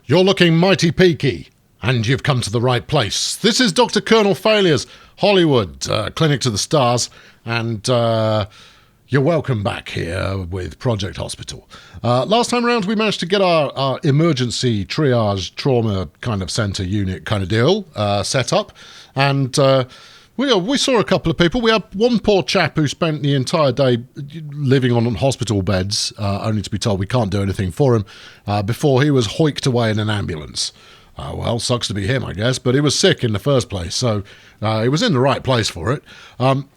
You're looking mighty peaky, and you've come to the right place. This is Dr. Colonel Failures, Hollywood, Clinic to the Stars, and you're welcome back here with Project Hospital. Last time around, we managed to get our emergency triage trauma kind of centre unit kind of deal set up, and we saw a couple of people. We had one poor chap who spent the entire day living on hospital beds, only to be told we can't do anything for him, before he was hoiked away in an ambulance. Well, sucks to be him, I guess, but he was sick in the first place, so he was in the right place for it.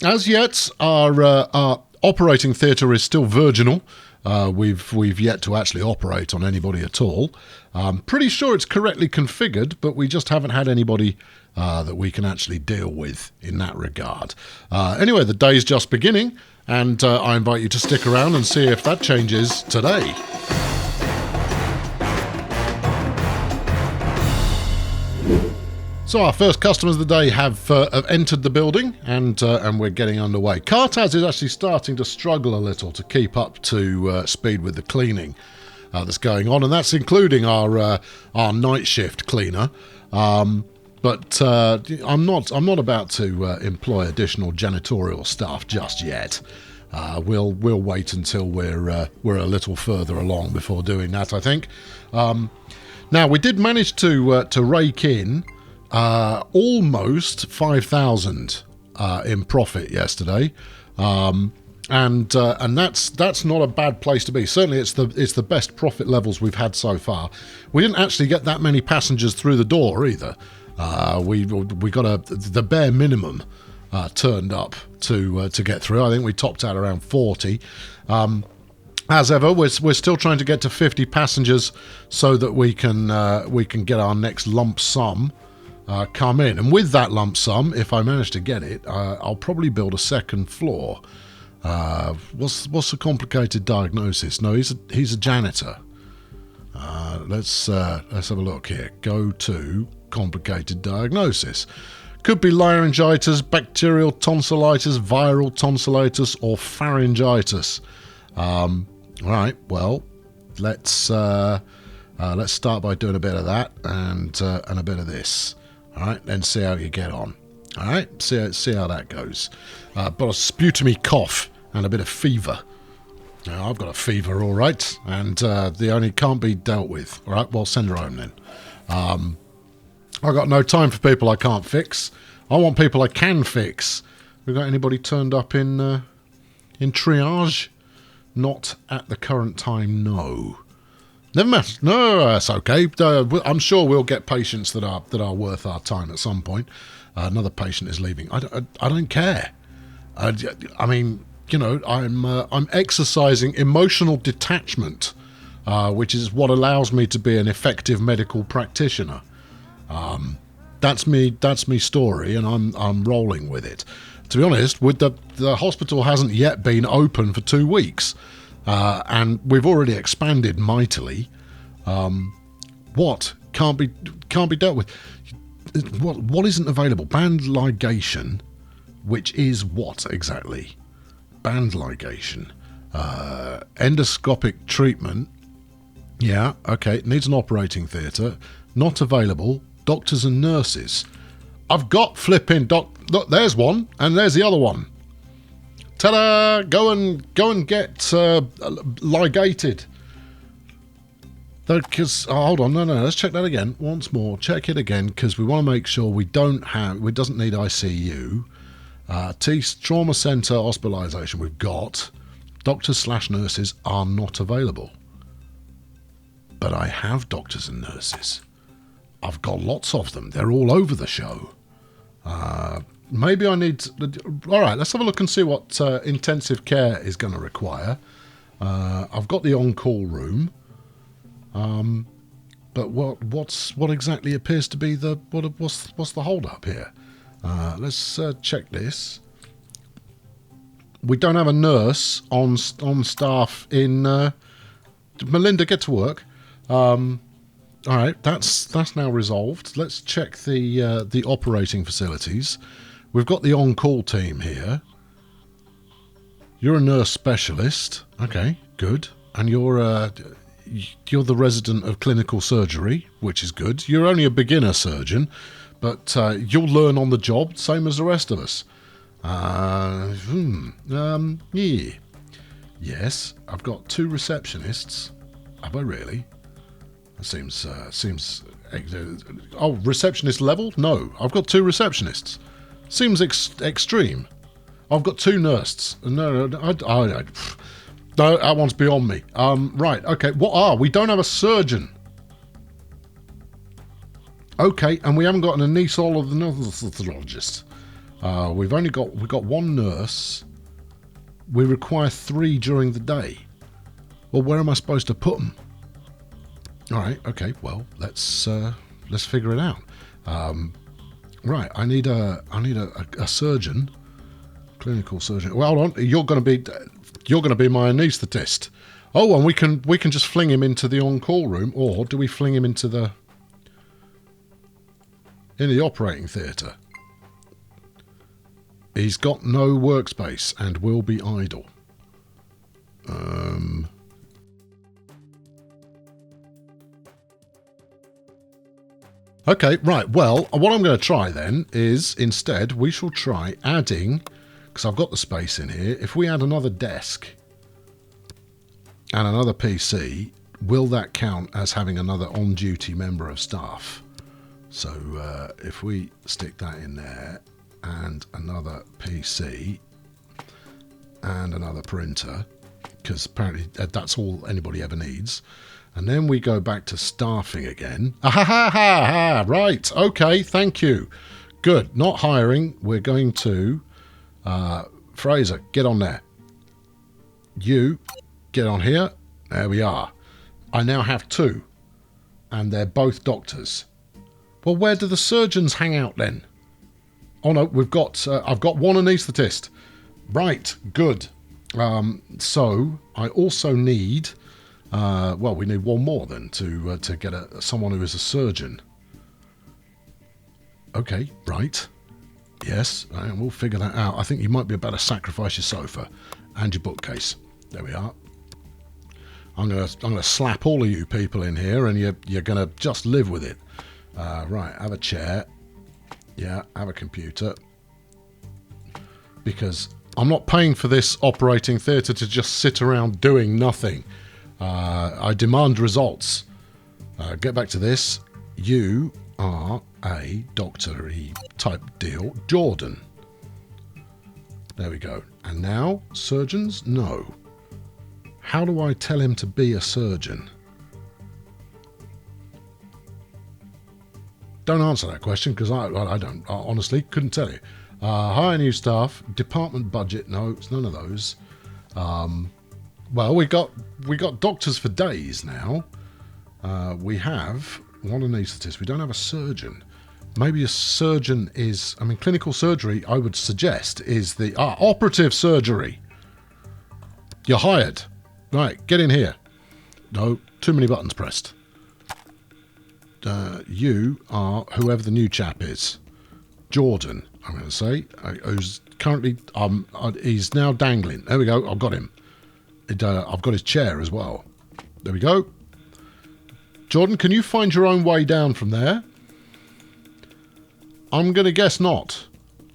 As yet, our operating theatre is still virginal. We've yet to actually operate on anybody at all. Pretty sure it's correctly configured, but we just haven't had anybody that we can actually deal with in that regard. Anyway, the day's just beginning, and I invite you to stick around and see if that changes today. So our first customers of the day have entered the building, and we're getting underway. Cartaz is actually starting to struggle a little to keep up to speed with the cleaning that's going on, and that's including our night shift cleaner. But I'm not about to employ additional janitorial staff just yet. We'll wait until we're a little further along before doing that, I think. Now we did manage to rake in almost 5,000 in profit yesterday, and that's not a bad place to be. Certainly, it's the best profit levels we've had so far. We didn't actually get that many passengers through the door either. We got the bare minimum turned up to get through. I think we topped out around 40. As ever, we're still trying to get to 50 passengers so that we can get our next lump sum come in. And with that lump sum, if I manage to get it, I'll probably build a second floor. What's a complicated diagnosis? No, he's a janitor. Let's have a look here. Go to complicated diagnosis. Could be laryngitis, bacterial tonsillitis, viral tonsillitis, or pharyngitis. All right. Well, let's start by doing a bit of that and a bit of this. All right, then see how you get on. All right, see how that goes. But a sputumy cough and a bit of fever. Now, I've got a fever, all right, and the only can't be dealt with. All right, well, send her home then. I've got no time for people I can't fix. I want people I can fix. We got anybody turned up in triage? Not at the current time, no. Never matter. No, that's okay. I'm sure we'll get patients that are worth our time at some point. Another patient is leaving. I don't care. I mean, you know, I'm exercising emotional detachment, which is what allows me to be an effective medical practitioner. That's me story, and I'm rolling with it. To be honest, with the hospital hasn't yet been open for 2 weeks. And we've already expanded mightily. What can't be dealt with? What isn't available? Band ligation, which is what exactly? Band ligation, endoscopic treatment. Yeah, okay. It needs an operating theatre. Not available. Doctors and nurses. I've got flipping Look, there's one, and there's the other one. Ta-da! Go and get ligated. Because hold on, no, let's check that again once more. Check it again because we want to make sure it doesn't need ICU. Trauma centre hospitalisation. We've got doctors/nurses are not available, but I have doctors and nurses. I've got lots of them. They're all over the show. Maybe I need to... All right, let's have a look and see what intensive care is going to require. I've got the on-call room. But what exactly appears to be what's the hold-up here? Let's check this. We don't have a nurse on staff in... Melinda, get to work. All right, that's now resolved. Let's check the operating facilities. We've got the on-call team here. You're a nurse specialist. Okay, good. And you're you're the resident of clinical surgery, which is good. You're only a beginner surgeon, but you'll learn on the job, same as the rest of us. Yeah. Yes, I've got 2 receptionists. Have I really? That seems oh, receptionist level? No, I've got 2 receptionists. Seems extreme. I've got 2 nurses. No, that one's beyond me. Right, okay. We don't have a surgeon. Okay, and we haven't got an anesthesiologist. We've got 1 nurse. We require 3 during the day. Well, where am I supposed to put them? All right, okay. Well, let's figure it out. Right, I need a surgeon, clinical surgeon. Well, hold on. You're going to be my anaesthetist. Oh, and we can just fling him into the on-call room, or do we fling him into the operating theatre? He's got no workspace and will be idle. Okay, right. Well, what I'm going to try then is instead we shall try adding, because I've got the space in here, if we add another desk and another PC, will that count as having another on-duty member of staff? So if we stick that in there, and another PC and another printer, because apparently that's all anybody ever needs, and then we go back to staffing again. Right, okay, thank you, good. Not hiring. We're going to Fraser, get on there. You get on here. There we are. I now have 2, and they're both doctors. Well, where do the surgeons hang out then? Oh no, I've got 1 anaesthetist. Right, good. So I also need, we need 1 more then to get someone who is a surgeon. Okay, right. Yes, we'll figure that out. I think you might be about to sacrifice your sofa and your bookcase. There we are. I'm gonna slap all of you people in here, and you're gonna just live with it. Right, have a chair. Yeah, have a computer. Because I'm not paying for this operating theatre to just sit around doing nothing. I demand results. Get back to this. You are a doctor-y type deal. Jordan. There we go. And now, surgeons? No. How do I tell him to be a surgeon? Don't answer that question, because I honestly couldn't tell you. Hire new staff, department budget. No, it's none of those. Well, we got doctors for days now. We have 1 anaesthetist. We don't have a surgeon. Maybe a surgeon is. I mean, clinical surgery. I would suggest is the operative surgery. You're hired. Right, get in here. No, too many buttons pressed. You are whoever the new chap is. Jordan, I'm going to say, who's currently, he's now dangling. There we go, I've got him. I've got his chair as well. There we go. Jordan, can you find your own way down from there? I'm going to guess not.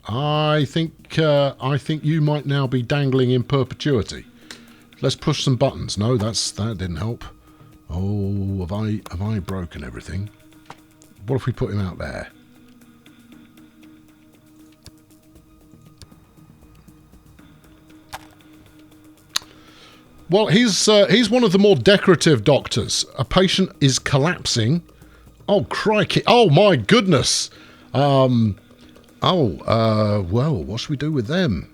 I think you might now be dangling in perpetuity. Let's push some buttons. No, that didn't help. Oh, have I broken everything? What if we put him out there? Well, he's one of the more decorative doctors. A patient is collapsing. Oh, crikey. Oh, my goodness. Well, what should we do with them?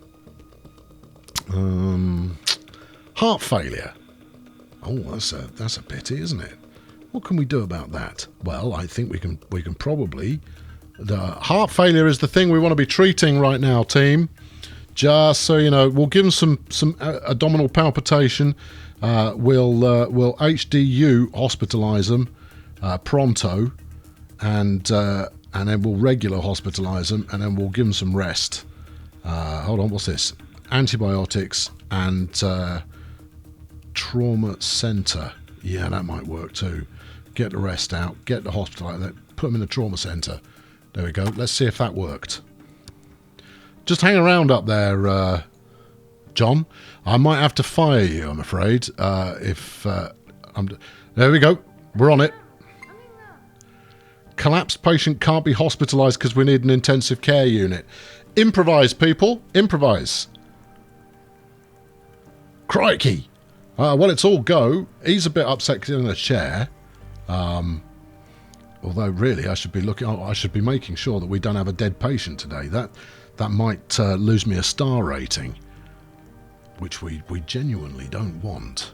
Heart failure. Oh, that's a pity, isn't it? What can we do about that? Well, I think we can probably. The heart failure is the thing we want to be treating right now, team. Just so you know, we'll give them some abdominal palpitation. We'll HDU hospitalise them pronto, and then we'll regular hospitalise them, and then we'll give them some rest. Hold on, what's this? Antibiotics and trauma centre. Yeah, that might work too. Get the rest out, get the hospital out, put them in the trauma centre. There we go. Let's see if that worked. Just hang around up there, John. I might have to fire you, I'm afraid. There we go. We're on it. Collapsed patient can't be hospitalised because we need an intensive care unit. Improvise, people. Improvise. Crikey. Well, it's all go. He's a bit upset 'cause he's in a chair. Although, really, I should be making sure that we don't have a dead patient today. That might lose me a star rating, which we genuinely don't want.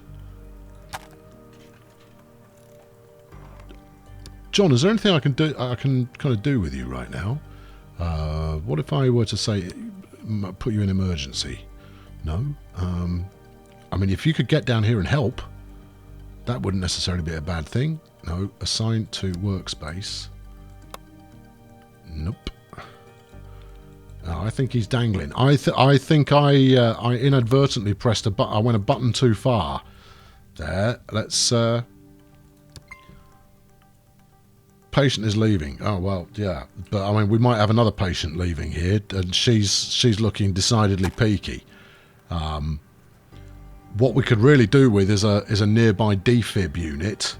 John, is there anything I can do? I can kind of do with you right now? What if I were to say, put you in emergency? No. I mean, if you could get down here and help, that wouldn't necessarily be a bad thing. No. Assign to workspace. Nope. No, I think he's dangling. I think I inadvertently pressed a button. I went a button too far. There. Let's. Patient is leaving. Oh well, yeah. But I mean, we might have another patient leaving here, and she's looking decidedly peaky. What we could really do with is a nearby defib unit.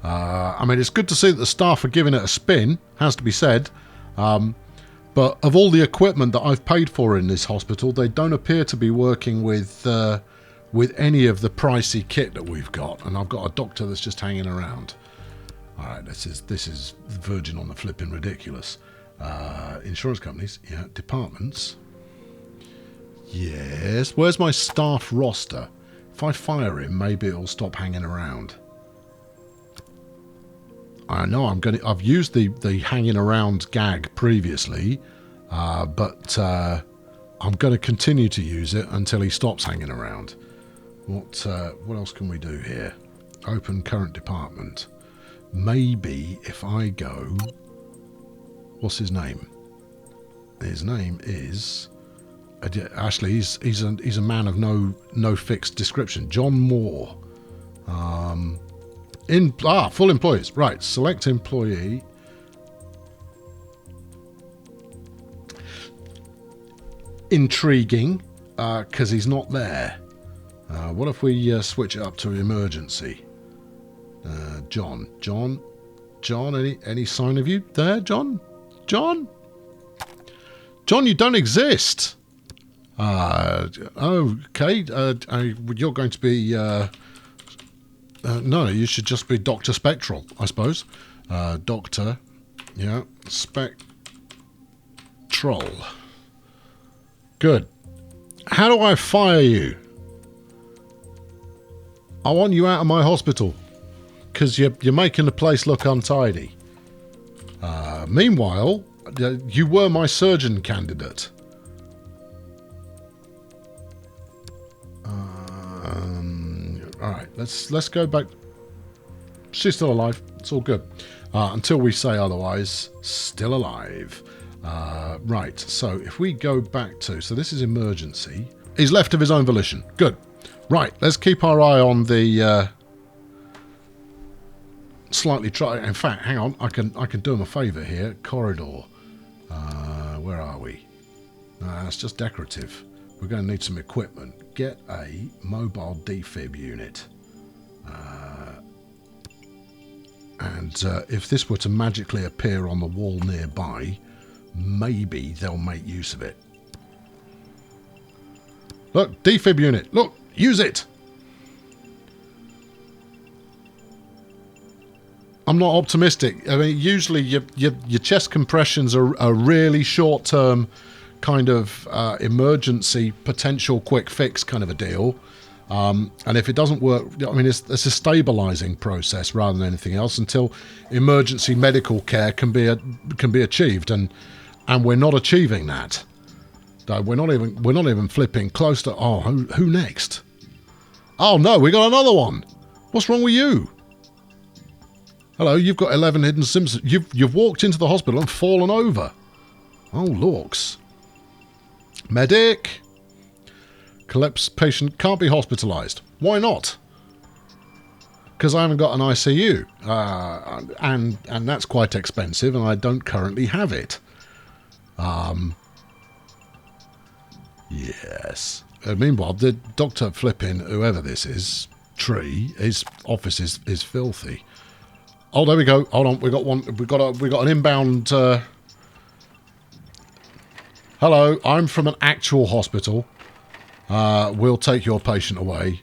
I mean, it's good to see that the staff are giving it a spin. Has to be said. But of all the equipment that I've paid for in this hospital, they don't appear to be working with any of the pricey kit that we've got. And I've got a doctor that's just hanging around. All right, this is verging on the flipping ridiculous. Insurance companies, yeah. Departments, yes. Where's my staff roster? If I fire him, maybe it'll stop hanging around. I know I've used the hanging around gag previously, but I'm going to continue to use it until he stops hanging around. What else can we do here? Open current department. Maybe if I go... What's his name? His name is... Actually, he's a man of no fixed description. John Moore. Full employees. Right, select employee. Intriguing, because he's not there. What if we switch it up to emergency? John, any sign of you there, John? John, you don't exist. Okay. You're going to be. No, you should just be Dr. Spectral, I suppose. Doctor, yeah, Spectral. Good. How do I fire you? I want you out of my hospital. Because you're making the place look untidy. Meanwhile, you were my surgeon candidate. Alright, let's go back. She's still alive. It's all good. Until we say otherwise, still alive. Right, so if we go back to... So this is emergency. He's left of his own volition. Good. Right, let's keep our eye on the... slightly try. In fact, hang on. I can do him a favour here. Corridor. Where are we? That's just decorative. We're going to need some equipment. Get a mobile defib unit. And if this were to magically appear on the wall nearby, maybe they'll make use of it. Look, defib unit. Look, use it. I'm not optimistic. I mean, usually your chest compressions are really short-term kind of emergency, potential quick fix kind of a deal. And if it doesn't work, I mean, it's a stabilizing process rather than anything else until emergency medical care can be achieved, and we're not achieving that. We're not even flipping close to. Oh, who next? Oh no, we got another one. What's wrong with you? Hello, you've got 11 hidden symptoms. You've walked into the hospital and fallen over. Oh, lorks. Medic. Collapsed patient can't be hospitalised. Why not? because I haven't got an ICU, and that's quite expensive, and I don't currently have it. Yes. Meanwhile, the Dr. Flippin, whoever this is, Tree, his office is filthy. Oh, there we go. Hold on, we got one. We got an inbound. Hello, I'm from an actual hospital. We'll take your patient away.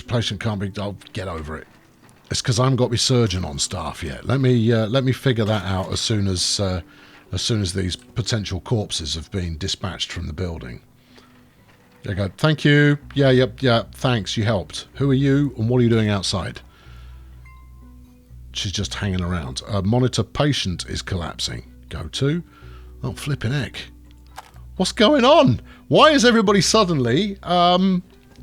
Patient can't be. I'll get over it. It's because I haven't got my surgeon on staff yet. Let me figure that out as soon as these potential corpses have been dispatched from the building. There you go. Thank you. Yeah. Thanks. You helped. Who are you, and what are you doing outside? She's just hanging around. Monitor patient is collapsing. Go to. Oh, flipping heck. What's going on? Why is everybody suddenly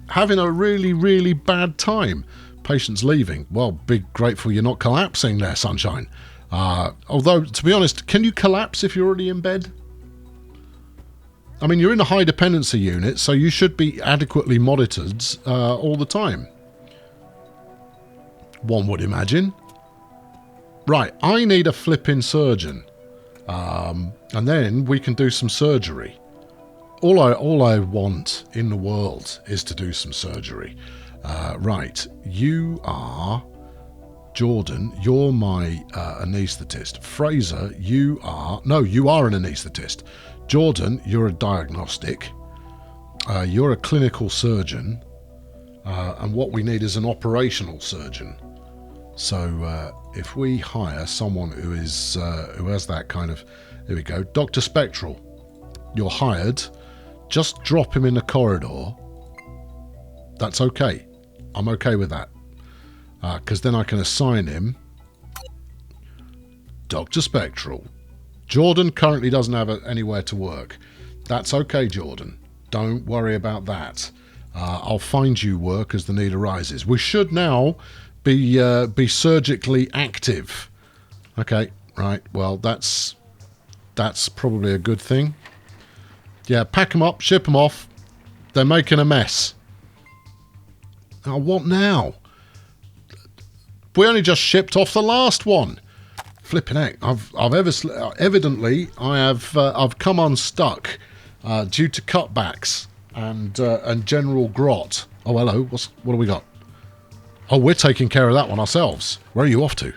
having a really, really bad time? Patient's leaving. Well, be grateful you're not collapsing there, sunshine. Although, to be honest, can you collapse if you're already in bed? I mean, you're in a high dependency unit, so you should be adequately monitored all the time. One would imagine. Right, I need a flipping surgeon. And then we can do some surgery. All I want in the world is to do some surgery. Right, you are Jordan. You're my anaesthetist. Fraser, you are an anaesthetist. Jordan, you're a diagnostic. You're a clinical surgeon, and what we need is an operational surgeon. So if we hire someone who has that kind of, here we go, Dr. Spectral, you're hired. Just drop him in the corridor. That's okay. I'm okay with that. Because then I can assign him Dr. Spectral. Jordan currently doesn't have anywhere to work. That's okay, Jordan. Don't worry about that. I'll find you work as the need arises. We should now be surgically active. Okay, right. Well, that's probably a good thing. Yeah, pack them up, ship them off. They're making a mess. Oh, what now? We only just shipped off the last one. Flipping heck! I've evidently I've come unstuck due to cutbacks and general grot. Oh, hello. What do we got? Oh, we're taking care of that one ourselves. Where are you off to?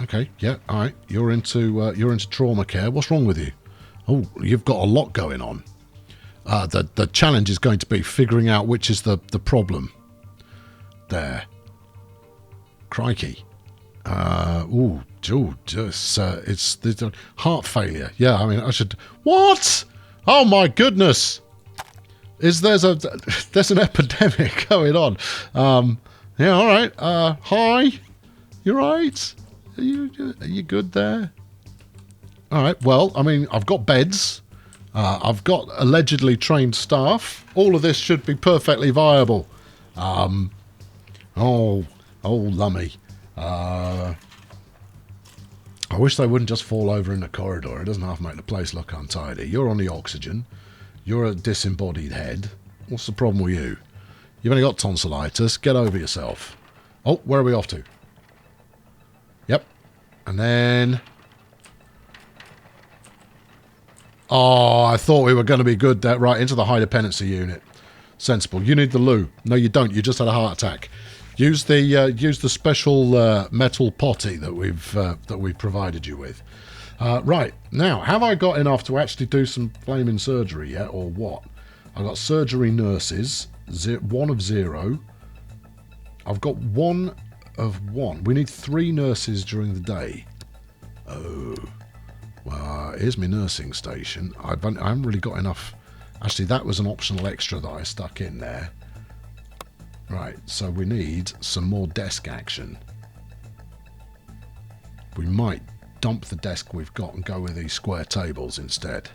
Okay, yeah, all right. You're into trauma care. What's wrong with you? Oh, you've got a lot going on. The challenge is going to be figuring out which is the problem. There. Crikey. It's the heart failure. Yeah, I mean, I should. What? Oh my goodness! There's an epidemic going on. Yeah, all right. Hi. You right? Are you good there? All right. Well, I mean, I've got beds. I've got allegedly trained staff. All of this should be perfectly viable. Oh, lummy. I wish they wouldn't just fall over in the corridor. It doesn't half make the place look untidy. You're on the oxygen. You're a disembodied head. What's the problem with you? You've only got tonsillitis. Get over yourself. Oh, where are we off to? Yep. And then... Oh, I thought we were going to be good there. Right, into the high dependency unit. Sensible. You need the loo. No, you don't. You just had a heart attack. Use the special metal potty that we've provided you with. Right, now, have I got enough to actually do some flaming surgery yet, or what? I've got surgery nurses, 1 of 0. I've got 1 of 1. We need 3 nurses during the day. Oh, well, here's my nursing station. I haven't really got enough. Actually, that was an optional extra that I stuck in there. Right, so we need some more desk action. We might dump the desk we've got and go with these square tables instead.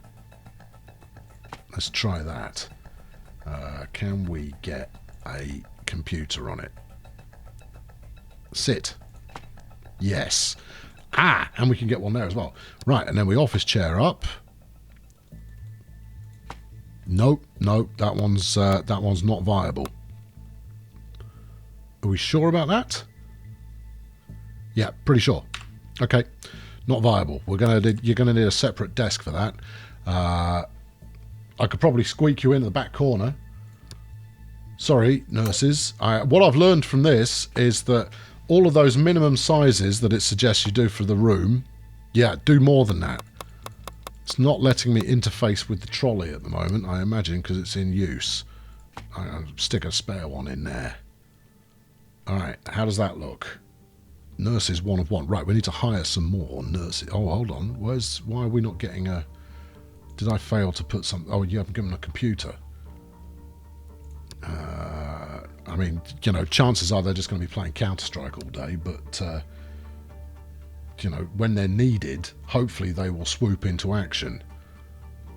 Let's try that. Can we get a computer on it? Sit. Yes. Ah, and we can get one there as well. Right, and then we office chair up. Nope, nope, that one's not viable. Are we sure about that? Yeah, pretty sure. Okay, not viable. You're gonna need a separate desk for that. I could probably squeak you into the back corner. Sorry, nurses. What I've learned from this is that all of those minimum sizes that it suggests you do for the room, yeah, do more than that. It's not letting me interface with the trolley at the moment, I imagine, because it's in use. I'll stick a spare one in there. Alright, how does that look? Nurses 1 of 1. Right, we need to hire some more nurses. Oh, hold on. Why are we not getting a... Did I fail to put some... Oh, you haven't given a computer. I mean, you know, chances are they're just going to be playing Counter-Strike all day, but, you know, when they're needed, hopefully they will swoop into action.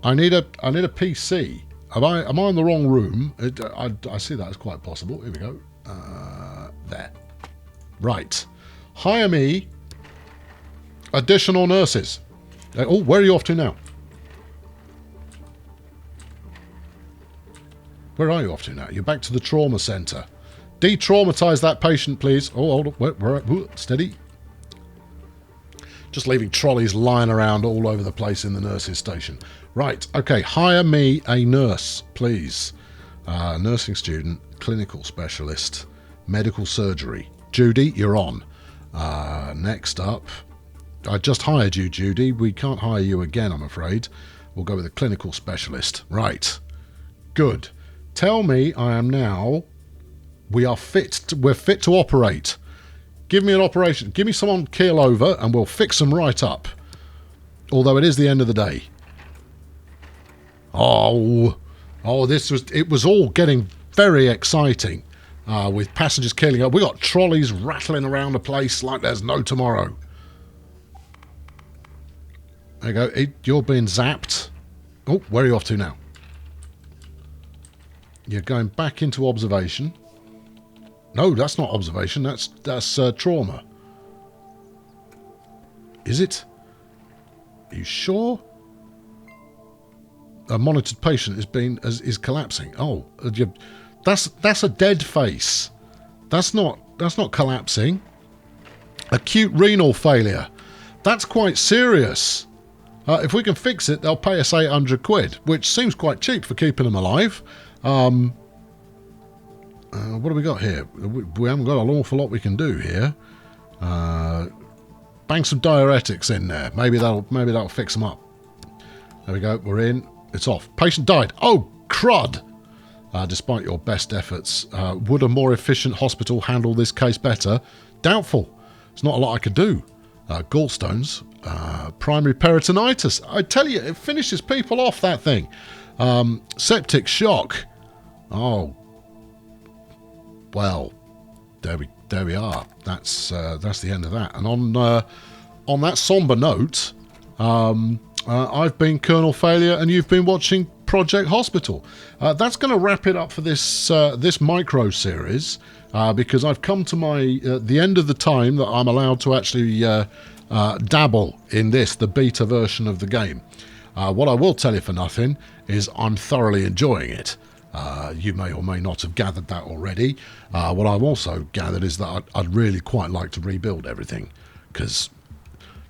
I need a PC. Am I in the wrong room? I see that as quite possible. Here we go. There. Right. Hire me additional nurses. Oh, where are you off to now? Where are you off to now? You're back to the trauma centre. De-traumatise that patient, please. Oh, hold on. Where, steady. Just leaving trolleys lying around all over the place in the nurses' station. Right, okay. Hire me a nurse, please. Nursing student, clinical specialist, medical surgery. Judy, you're on. Next up. I just hired you, Judy. We can't hire you again, I'm afraid. We'll go with a clinical specialist. Right. Good. Tell me I am now... we're fit to operate. Give me an operation. Give me someone keel over and we'll fix them right up. Although it is the end of the day. Oh, it was all getting very exciting. With passengers keeling up. We got trolleys rattling around the place like there's no tomorrow. There you go. You're being zapped. Oh, where are you off to now? You're going back into observation. No, that's not observation. That's trauma. Is it? Are you sure? A monitored patient is collapsing. Oh, that's a dead face. That's not collapsing. Acute renal failure. That's quite serious. If we can fix it, they'll pay us 800 quid, which seems quite cheap for keeping them alive. What do we got here? We haven't got an awful lot we can do here. Bang some diuretics in there. Maybe that'll fix them up. There we go. We're in. It's off. Patient died. Oh, crud! Despite your best efforts, would a more efficient hospital handle this case better? Doubtful. There's not a lot I could do. Gallstones, primary peritonitis. I tell you, it finishes people off, that thing. Septic shock. Oh, well, there we are. That's the end of that. And on that somber note, I've been Colonel Failure, and you've been watching Project Hospital. That's going to wrap it up for this micro series, because I've come to the end of the time that I'm allowed to actually dabble in the beta version of the game. What I will tell you for nothing is I'm thoroughly enjoying it. You may or may not have gathered that already. What I've also gathered is that I'd really quite like to rebuild everything, because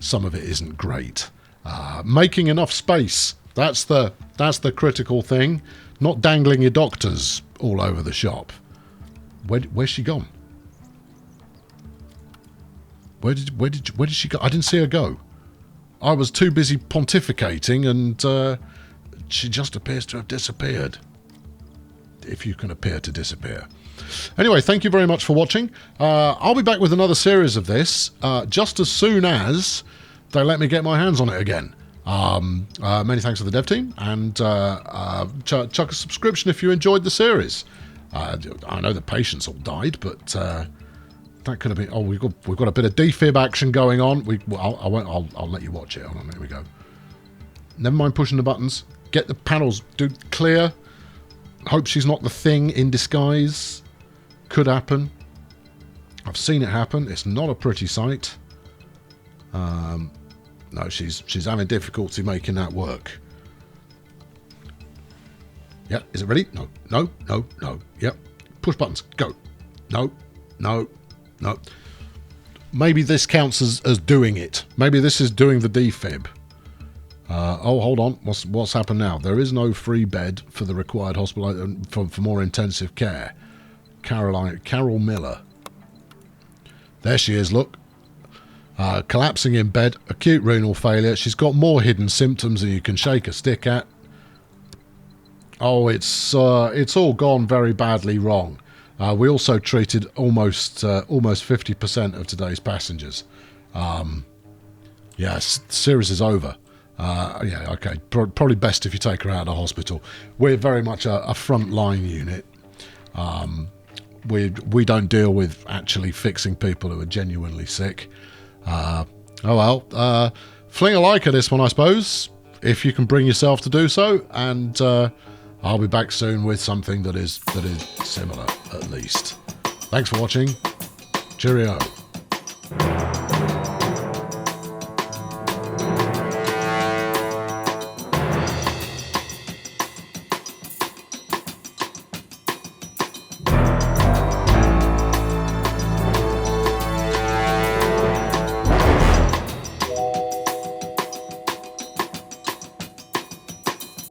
some of it isn't great. Making enough space, that's the critical thing. Not dangling your doctors all over the shop. Where's she gone? Where did she go? I didn't see her go. I was too busy pontificating, and she just appears to have disappeared. If you can appear to disappear. Anyway, thank you very much for watching. I'll be back with another series of this just as soon as they let me get my hands on it again. Many thanks to the dev team, and chuck a subscription if you enjoyed the series. I know the patients all died, but that could have been... Oh, we've got a bit of defib action going on. I'll let you watch it. Hold on, there we go. Never mind pushing the buttons. Get the panels clear. Hope she's not the thing in disguise. Could happen. I've seen it happen. It's not a pretty sight. No, she's having difficulty making that work. Yeah, is it ready? No, no, no, no. Yep. Push buttons. Go. No, no, no. Maybe this counts as doing it. Maybe this is doing the defib. Oh, hold on. What's happened now? There is no free bed for the required hospital for more intensive care. Carol Miller. There she is, look. Collapsing in bed, acute renal failure. She's got more hidden symptoms than you can shake a stick at. Oh, it's all gone very badly wrong. We also treated almost 50% of today's passengers. Yeah, series is over. Yeah, okay. Probably best if you take her out of hospital. We're very much a frontline unit. We don't deal with actually fixing people who are genuinely sick. Oh well. Fling a like at this one, I suppose, if you can bring yourself to do so, and I'll be back soon with something that is similar, at least. Thanks for watching. Cheerio.